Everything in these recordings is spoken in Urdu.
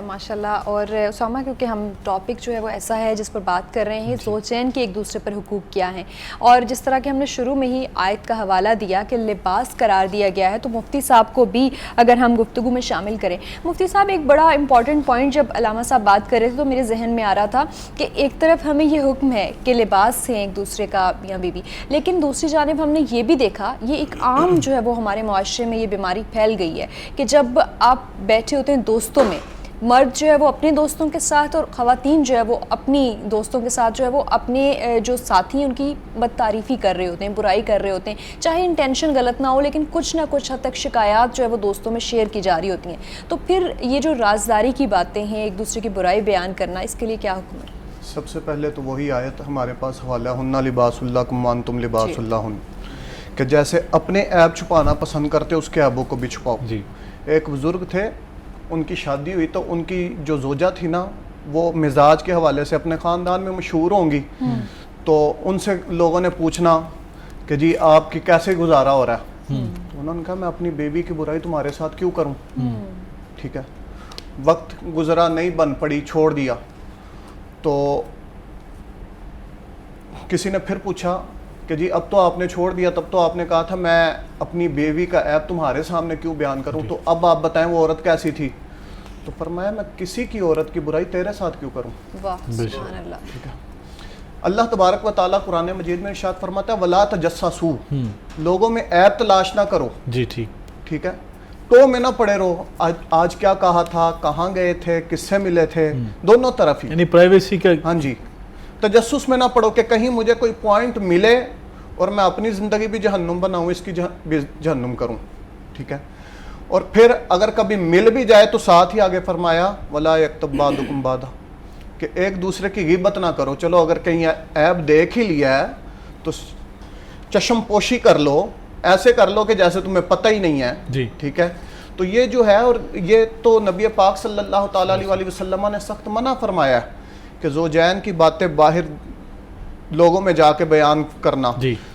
ماشاءاللہ. اور اسامہ کیونکہ ہم ٹاپک جو ہے وہ ایسا ہے جس پر بات کر رہے ہیں زوجین کے ایک دوسرے پر حقوق کیا ہیں، اور جس طرح کہ ہم نے شروع میں ہی آیت کا حوالہ دیا کہ لباس قرار دیا گیا ہے، تو مفتی صاحب کو بھی اگر ہم گفتگو میں شامل کریں. مفتی صاحب ایک بڑا امپورٹنٹ پوائنٹ جب علامہ صاحب بات کر رہے تھے تو میرے ذہن میں آ رہا تھا کہ ایک طرف ہمیں یہ حکم ہے کہ لباس ہیں ایک دوسرے کا میاں بیوی، لیکن دوسری جانب ہم نے یہ بھی دیکھا، یہ ایک عام جو ہے وہ ہمارے معاشرے میں یہ بیماری پھیل گئی ہے کہ جب آپ بیٹھے ہوتے ہیں دوستوں میں، مرد جو ہے وہ اپنے دوستوں کے ساتھ اور خواتین جو ہے وہ اپنی دوستوں کے ساتھ جو ہے وہ اپنے جو ساتھی ہیں ان کی بد تعریفی کر رہے ہوتے ہیں، برائی کر رہے ہوتے ہیں، چاہے انٹینشن غلط نہ ہو لیکن کچھ نہ کچھ حد تک شکایات جو ہے وہ دوستوں میں شیئر کی جا رہی ہوتی ہیں. تو پھر یہ جو رازداری کی باتیں ہیں، ایک دوسرے کی برائی بیان کرنا، اس کے لیے کیا حکم ہے؟ سب سے پہلے تو وہی آیت ہمارے پاس حوالہ ہن لباس لکم وانتم لباس لہن، کہ جیسے اپنے عیب چھپانا پسند کرتے اس کے عیبوں کو بھی چھپاؤ. ایک بزرگ تھے، ان کی شادی ہوئی تو ان کی جو زوجہ تھی نا وہ مزاج کے حوالے سے اپنے خاندان میں مشہور ہوں گی، تو ان سے لوگوں نے پوچھنا کہ جی آپ کی کیسے گزارا ہو رہا ہے، تو انہوں نے کہا میں اپنی بیوی کی برائی تمہارے ساتھ کیوں کروں. ٹھیک ہے، وقت گزرا، نہیں بن پڑی، چھوڑ دیا. تو کسی نے پھر پوچھا کہ جی اب تو آپ نے چھوڑ دیا، تب تو آپ نے کہا تھا میں اپنی بیوی کا عیب تمہارے سامنے کیوں بیان کروں، تو اب آپ بتائیں وہ عورت کیسی تھی. تو فرمایا میں کسی کی عورت کی برائی تیرے ساتھ کیوں کروں. واہ سبحان اللہ. ٹھیک ہے، اللہ تبارک و تعالیٰ قرآن مجید میں ارشاد فرماتا ہے وَلَا تَجَسَّسُوا، لوگوں میں عیب تلاش نہ کرو. جی ٹھیک ہے، تو میں نہ پڑے رہو آج کیا کہا تھا، کہاں گئے تھے، کس سے ملے تھے، دونوں طرف ہی، یعنی پرائیویسی کا. ہاں جی، تجسس میں نہ پڑو کہ کہیں مجھے کوئی پوائنٹ ملے اور میں اپنی زندگی بھی جہنم بناؤں، اس کی بھی جہنم کروں. ٹھیک ہے، اور پھر اگر کبھی مل بھی جائے تو ساتھ ہی آگے فرمایا وَلَا يَكْتَبْ بَعْضُكُمْ بَعْضًا، کہ ایک دوسرے کی غیبت نہ کرو. چلو اگر کہیں عیب دیکھ ہی لیا ہے تو چشم پوشی کر لو، ایسے کر لو کہ جیسے تمہیں پتہ ہی نہیں ہے. ٹھیک ہے، تو یہ جو ہے، اور یہ تو نبی پاک صلی اللہ تعالیٰ علیہ وسلم نے سخت منع فرمایا ہے کہ زوجین کی باتیں باہر لوگوں میں جا کے بیان کرنا.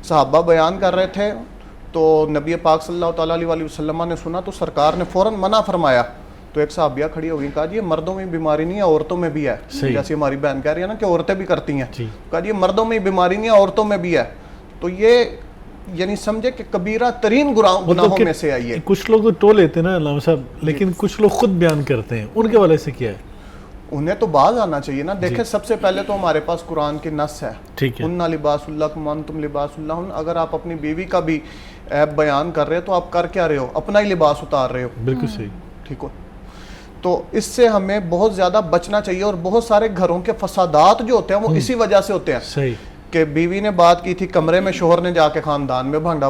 صحابہ بیان کر رہے تھے تو نبی پاک صلی اللہ تعالیٰ علیہ وسلم نے سنا تو سرکار نے فوراً منع فرمایا. تو ایک صحابیہ کھڑی ہو گئی، کہا جی یہ مردوں میں بیماری نہیں ہے عورتوں میں بھی ہے، جیسے ہماری بہن کہہ رہی ہے نا کہ عورتیں بھی کرتی ہیں. کہا جی مردوں میں بیماری نہیں ہے عورتوں میں بھی ہے. تو یہ یعنی سمجھے کہ کبیرہ ترین گناہوں میں سے آئی ہے. کچھ لوگ تو ٹو لیتے ہیں نا علامہ صاحب، لیکن کچھ لوگ خود بیان کرتے ہیں، ان کے والے سے کیا ہے؟ انہیں تو باز آنا چاہیے نا. دیکھیں سب سے پہلے تو ہمارے پاس قرآن کی نص ہے، ہن لباس لکم وانتم لباس لہن. اگر آپ اپنی بیوی کا بھی عیب بیان کر رہے ہو تو آپ کر کیا رہے ہو؟ اپنا ہی لباس اتار رہے ہو. بالکل صحیح. ٹھیک ہو، تو اس سے ہمیں بہت زیادہ بچنا چاہیے. اور بہت سارے گھروں کے فسادات جو ہوتے ہیں وہ اسی وجہ سے ہوتے ہیں. صحیح، کہ بیوی نے بات کی تھی کمرے میں، شوہر نے جا کے خاندان میں بھانڈا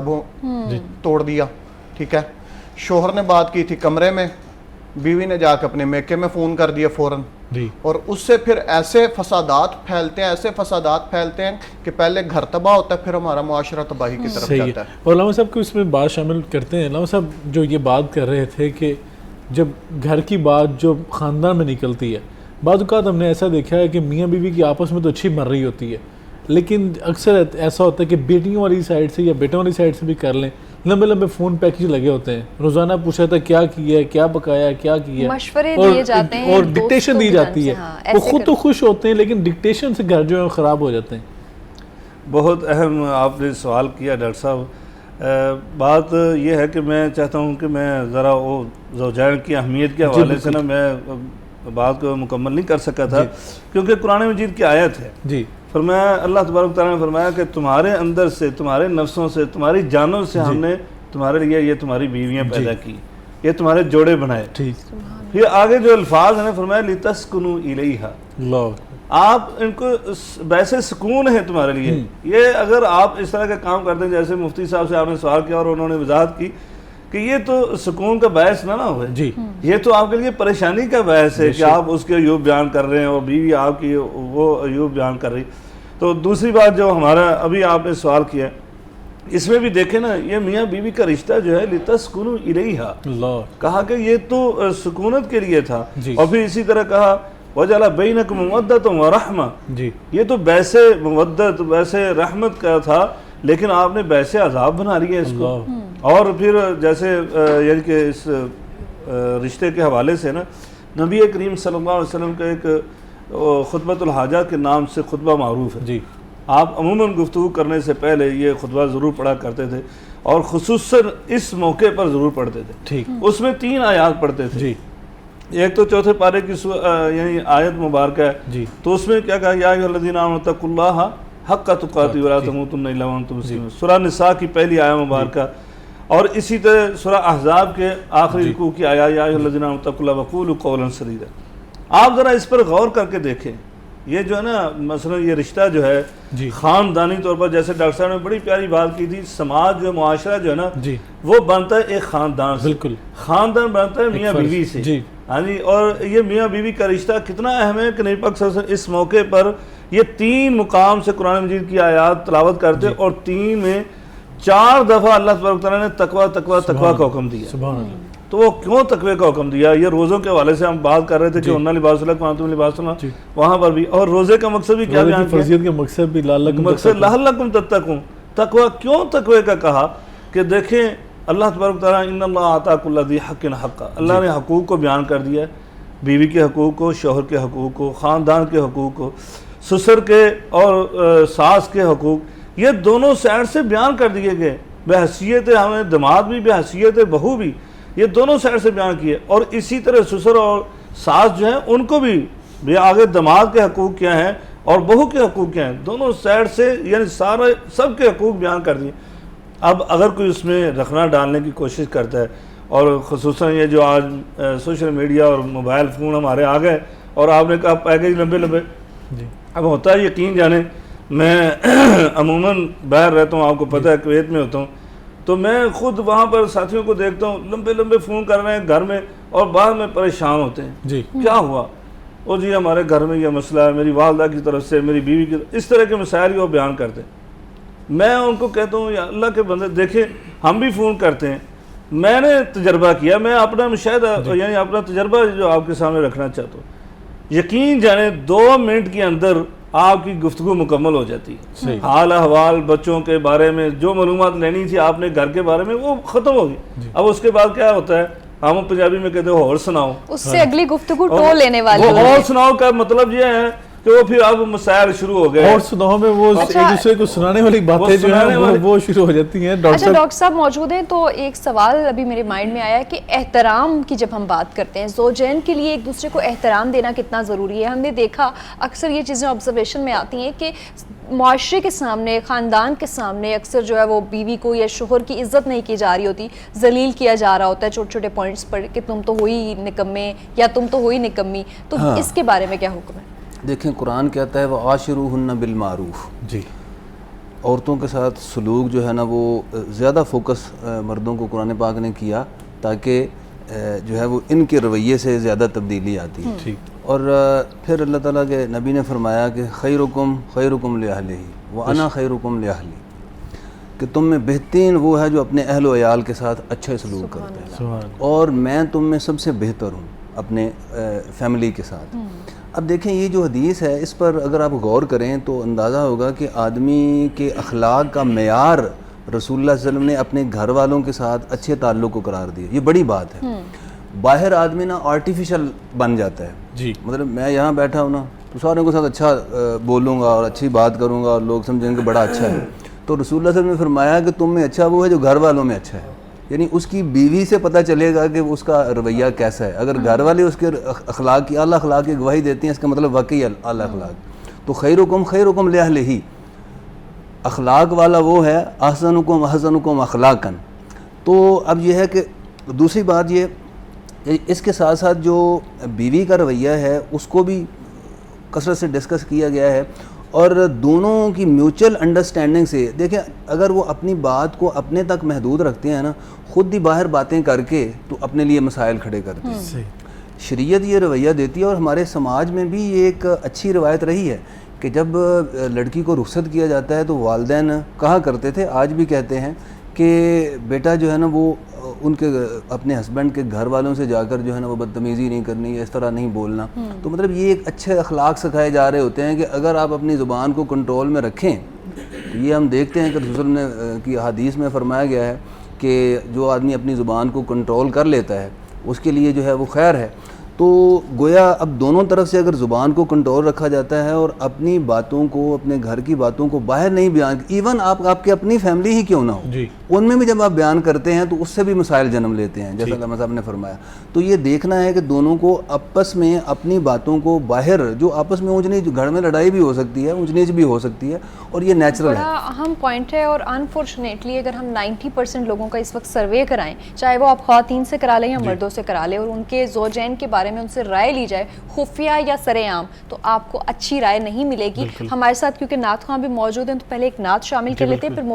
توڑ دیا. ٹھیک ہے، شوہر نے بات کی تھی کمرے میں، بیوی نے جا کے اپنے میکے میں فون کر دیا فوراً. اور اس سے پھر ایسے فسادات پھیلتے ہیں کہ پہلے گھر تباہ ہوتا ہے، پھر ہمارا معاشرہ تباہی کی طرف جاتا ہے. اور علامہ صاحب کو اس میں بات شامل کرتے ہیں. علامہ صاحب جو یہ بات کر رہے تھے کہ جب گھر کی بات جو خاندان میں نکلتی ہے، بعض اوقات ہم نے ایسا دیکھا ہے کہ میاں بیوی کی آپس میں تو اچھی مر رہی ہوتی ہے، لیکن اکثر ایسا ہوتا ہے کہ بیٹیوں والی سائڈ سے یا بیٹوں والی سائڈ سے بھی کر لیں، لمبے لمبے فون پیکج لگے ہوتے ہیں، روزانہ پوچھا تھا کیا کیا ہے، کیا پکایا ہے، کیا کیا، مشورے دیے جاتے ہیں اور ڈکٹیشن دی جاتی ہے. وہ خود تو خوش ہوتے ہیں لیکن ڈکٹیشن سے گھر جو ہے خراب ہو جاتے ہیں. بہت اہم آپ نے سوال کیا ڈاکٹر صاحب. بات یہ ہے کہ میں چاہتا ہوں کہ میں ذرا وہ زوجین کی اہمیت کے حوالے سے نا میں بات کو مکمل نہیں کر سکا تھا، کیونکہ قرآن مجید کی آیت ہے. فرمایا اللہ تبارک تعالیٰ نے فرمایا کہ تمہارے اندر سے، تمہارے نفسوں سے، تمہاری جانوں سے ہم نے تمہارے لیے یہ تمہاری بیویاں پیدا کی، یہ تمہارے جوڑے بنائے. پھر آگے جو الفاظ ہیں فرمایا لِتَسْكُنُوا إِلَيْهَا، آپ ان کو ویسے سکون ہے تمہارے لیے. یہ اگر آپ اس طرح کا کام کرتے ہیں جیسے مفتی صاحب سے آپ نے سوال کیا اور انہوں نے وضاحت کی کہ یہ تو سکون کا باعث نہ ہوئے، یہ تو آپ کے لیے پریشانی کا باعث ہے کہ آپ اس کے عیوب بیان کر رہے ہیں اور بیوی آپ کی وہ عیوب بیان کر رہی. تو دوسری بات جو ہمارا ابھی آپ نے سوال کیا، اس میں بھی دیکھیں نا یہ میاں بیوی کا رشتہ جو ہے لِتَسْكُنُوا إِلَيْهَا، کہا کہ یہ تو سکونت کے لیے تھا. اور پھر اسی طرح کہا وَجَعَلَ بَيْنَكُمْ مَوَدَّةً وَرَحْمَةً، یہ تو بیسے موت بیسے رحمت کا تھا، لیکن آپ نے بیسے عذاب بنا لیا اس کو. اور پھر جیسے یعنی کہ اس رشتے کے حوالے سے نا نبی کریم صلی اللہ علیہ وسلم کا ایک خطبۃ الحاجات کے نام سے خطبہ معروف ہے. جی آپ عموماً گفتگو کرنے سے پہلے یہ خطبہ ضرور پڑھا کرتے تھے اور خصوصاً اس موقع پر ضرور پڑھتے تھے. ٹھیک. اس میں 3 آیات پڑھتے تھے. جی ایک تو چوتھے پارے کی یعنی آیت مبارکہ ہے. جی تو اس میں کیا کہا یا ایھا الذین آمنوا اتقوا اللہ حق تقاته ولا تموتن الا وانتم مسلمون. سورہ نساء کی پہلی آیت مبارکہ اور اسی طرح سورہ احزاب کے آخری رکوع کی آیت یا ایھا الذین آمنوا اتقوا اللہ وقولوا قولا سدیدا. آپ ذرا اس پر غور کر کے دیکھیں. یہ جو ہے نا مثلا یہ رشتہ جو ہے جی خاندانی طور پر، جیسے ڈاکٹر صاحب نے بڑی پیاری بات کی تھی، سماج جو معاشرہ جو ہے نا جی وہ بنتا ہے ایک خاندان سے. بالکل. خاندان بنتا ہے میاں بیوی سے. جی ہاں جی. اور یہ میاں بیوی کا رشتہ کتنا اہم ہے کہ نبی پاک صلی اللہ علیہ وسلم اس موقع پر یہ 3 مقام سے قرآن مجید کی آیات تلاوت کرتے اور 3 میں 4 دفعہ اللہ تبارک تعالیٰ نے تقویٰ تقویٰ تقویٰ کا حکم دیا. سبحان اللہ. تو وہ کیوں تقوی کا حکم دیا؟ یہ روزوں کے حوالے سے ہم بات کر رہے تھے کہ انہا لباس لکم وانتم لباس لہم، وہاں پر بھی. اور روزے کا مقصد بھی کیا بیان کیا؟ فرضیت کا مقصد بھی لعلکم مقصد لعلکم تتقون. تقوی کیوں تقوی کا کہا کہ دیکھیں اللہ تبارک تعالیٰ ان اللہ آتا کل ذی حق حقا، اللہ نے حقوق کو بیان کر دیا ہے. بیوی کے حقوق کو، شوہر کے حقوق کو، خاندان کے حقوق کو، سسر کے اور ساس کے حقوق، یہ دونوں سائڈ سے بیان کر دیے گئے. بحیثیت ہمیں دماد بھی، بحیثیت بہو بھی، یہ دونوں سائڈ سے بیان کیے. اور اسی طرح سسر اور ساس جو ہیں ان کو بھی آگے دماد کے حقوق کیا ہیں اور بہو کے حقوق کیا ہیں، دونوں سائڈ سے یعنی سارے سب کے حقوق بیان کر دیے. اب اگر کوئی اس میں رکھنا ڈالنے کی کوشش کرتا ہے، اور خصوصاً یہ جو آج سوشل میڈیا اور موبائل فون ہمارے آ گئے اور آپ نے کہا پیکیج لمبے لمبے. اب ہوتا ہے یقین جانے میں عموماً باہر رہتا ہوں، آپ کو پتہ ہے کویت میں ہوتا ہوں، تو میں خود وہاں پر ساتھیوں کو دیکھتا ہوں لمبے لمبے فون کر رہے ہیں گھر میں اور بعد میں پریشان ہوتے ہیں. جی کیا ہوا؟ وہ جی ہمارے گھر میں یہ مسئلہ ہے، میری والدہ کی طرف سے، میری بیوی کی طرف، اس طرح کے مسائل ہی وہ بیان کرتے ہیں. میں ان کو کہتا ہوں یا اللہ کے بندے دیکھیں ہم بھی فون کرتے ہیں. میں نے تجربہ کیا، میں اپنا مشاہدہ یعنی اپنا تجربہ جو آپ کے سامنے رکھنا چاہتا ہوں. یقین جانے 2 منٹ کے اندر آپ کی گفتگو مکمل ہو جاتی ہے. حال احوال بچوں کے بارے میں جو معلومات لینی تھی آپ نے گھر کے بارے میں وہ ختم ہوگی. اب اس کے بعد کیا ہوتا ہے، ہم پنجابی میں کہتے ہیں اور سناؤ، اس سے اگلی گفتگو ٹو لینے والی. وہ اور سناؤ کا مطلب یہ ہے کہ وہ پھر اب مسائل شروع ہو گئے. اور سناؤ میں وہ ایک دوسرے کو سنانے والی باتیں جو ہیں وہ شروع ہو جاتی ہیں. اچھا ڈاکٹر صاحب موجود ہیں تو ایک سوال ابھی میرے مائنڈ میں آیا کہ احترام کی جب ہم بات کرتے ہیں، زوجین کے لیے ایک دوسرے کو احترام دینا کتنا ضروری ہے. ہم نے دیکھا اکثر یہ چیزیں آبزرویشن میں آتی ہیں کہ معاشرے کے سامنے، خاندان کے سامنے اکثر جو ہے وہ بیوی کو یا شوہر کی عزت نہیں کی جا رہی ہوتی، ذلیل کیا جا رہا ہوتا ہے چھوٹے چھوٹے پوائنٹس پر کہ تم تو ہوئی نکمے یا تم تو ہوئی نکمی. تو اس کے بارے میں کیا حکم ہے؟ دیکھیں قرآن کہتا ہے وَعَاشِرُوهُنَّ بِالْمَعْرُوفِ. جی عورتوں کے ساتھ سلوک جو ہے نا وہ زیادہ فوکس مردوں کو قرآن پاک نے کیا تاکہ جو ہے وہ ان کے رویے سے زیادہ تبدیلی آتی ہے. ٹھیک. اور پھر اللہ تعالیٰ کے نبی نے فرمایا کہ خیرکم خیرکم لأہلہ وأنا خیرکم لأہلی، کہ تم میں بہترین وہ ہے جو اپنے اہل و عیال کے ساتھ اچھے سلوک کرتا ہے، اور میں تم میں سب سے بہتر ہوں اپنے فیملی کے ساتھ. اب دیکھیں یہ جو حدیث ہے اس پر اگر آپ غور کریں تو اندازہ ہوگا کہ آدمی کے اخلاق کا معیار رسول اللہ صلی اللہ علیہ وسلم نے اپنے گھر والوں کے ساتھ اچھے تعلق کو قرار دیا. یہ بڑی بات ہے. باہر آدمی نا آرٹیفیشل بن جاتا ہے. جی مطلب میں یہاں بیٹھا ہوں نا تو ساروں کے ساتھ اچھا بولوں گا اور اچھی بات کروں گا اور لوگ سمجھیں گے بڑا اچھا ہے. تو رسول اللہ صلی اللہ علیہ وسلم نے فرمایا کہ تم میں اچھا وہ ہے جو گھر والوں میں اچھا ہے. یعنی اس کی بیوی سے پتہ چلے گا کہ اس کا رویہ کیسا ہے. اگر گھر والے اس کے اخلاق کی اعلیٰ اخلاق کی گواہی دیتے ہیں اس کا مطلب واقعی اعلیٰ اخلاق. تو خیرکم خیرکم لأہلہ، اخلاق والا وہ ہے احسنکم احسنکم اخلاقاً. تو اب یہ ہے کہ دوسری بات یہ اس کے ساتھ ساتھ جو بیوی کا رویہ ہے اس کو بھی کثرت سے ڈسکس کیا گیا ہے، اور دونوں کی میوچل انڈرسٹینڈنگ سے دیکھیں اگر وہ اپنی بات کو اپنے تک محدود رکھتے ہیں نا، خود ہی باہر باتیں کر کے تو اپنے لیے مسائل کھڑے کرتے ہیں. شریعت یہ رویہ دیتی ہے، اور ہمارے سماج میں بھی یہ ایک اچھی روایت رہی ہے کہ جب لڑکی کو رخصت کیا جاتا ہے تو والدین کہا کرتے تھے، آج بھی کہتے ہیں کہ بیٹا جو ہے نا وہ ان کے اپنے ہسبینڈ کے گھر والوں سے جا کر جو ہے نا وہ بدتمیزی نہیں کرنی، اس طرح نہیں بولنا. تو مطلب یہ ایک اچھے اخلاق سکھائے جا رہے ہوتے ہیں کہ اگر آپ اپنی زبان کو کنٹرول میں رکھیں تو یہ ہم دیکھتے ہیں کہ رسول نے کی حدیث میں فرمایا گیا ہے کہ جو آدمی اپنی زبان کو کنٹرول کر لیتا ہے اس کے لیے جو ہے وہ خیر ہے. تو گویا اب دونوں طرف سے اگر زبان کو کنٹرول رکھا جاتا ہے اور اپنی باتوں کو, اپنے گھر کی باتوں کو باہر نہیں بیان, ایون آپ کے اپنی فیملی ہی کیوں نہ ہو, جی ان میں بھی جب آپ بیان کرتے ہیں تو اس سے بھی مسائل جنم لیتے ہیں, جیسا علامہ صاحب نے فرمایا. تو یہ دیکھنا ہے کہ دونوں کو آپس میں اپنی باتوں کو باہر, جو آپس میں اونچ نیچ, گھر میں لڑائی بھی ہو سکتی ہے, اونچ نیچ بھی ہو سکتی ہے, اور یہ نیچرل ہے. بڑا اہم پوائنٹ ہے. اور انفارچونیٹلی اگر ہم 90% لوگوں کا اس وقت سروے کرائیں, چاہے وہ آپ خواتین سے کرا لیں یا مردوں سے کرا لیں, اور ان کے زوجین کے بارے میں ان سے رائے لی جائے خفیہ یا سر عام, تو آپ کو اچھی رائے نہیں ملے گی. ہمارے ساتھ کیونکہ نعت خواں بھی موجود ہیں, تو پہلے ایک نعت شامل کر لیتے ہیں, پھر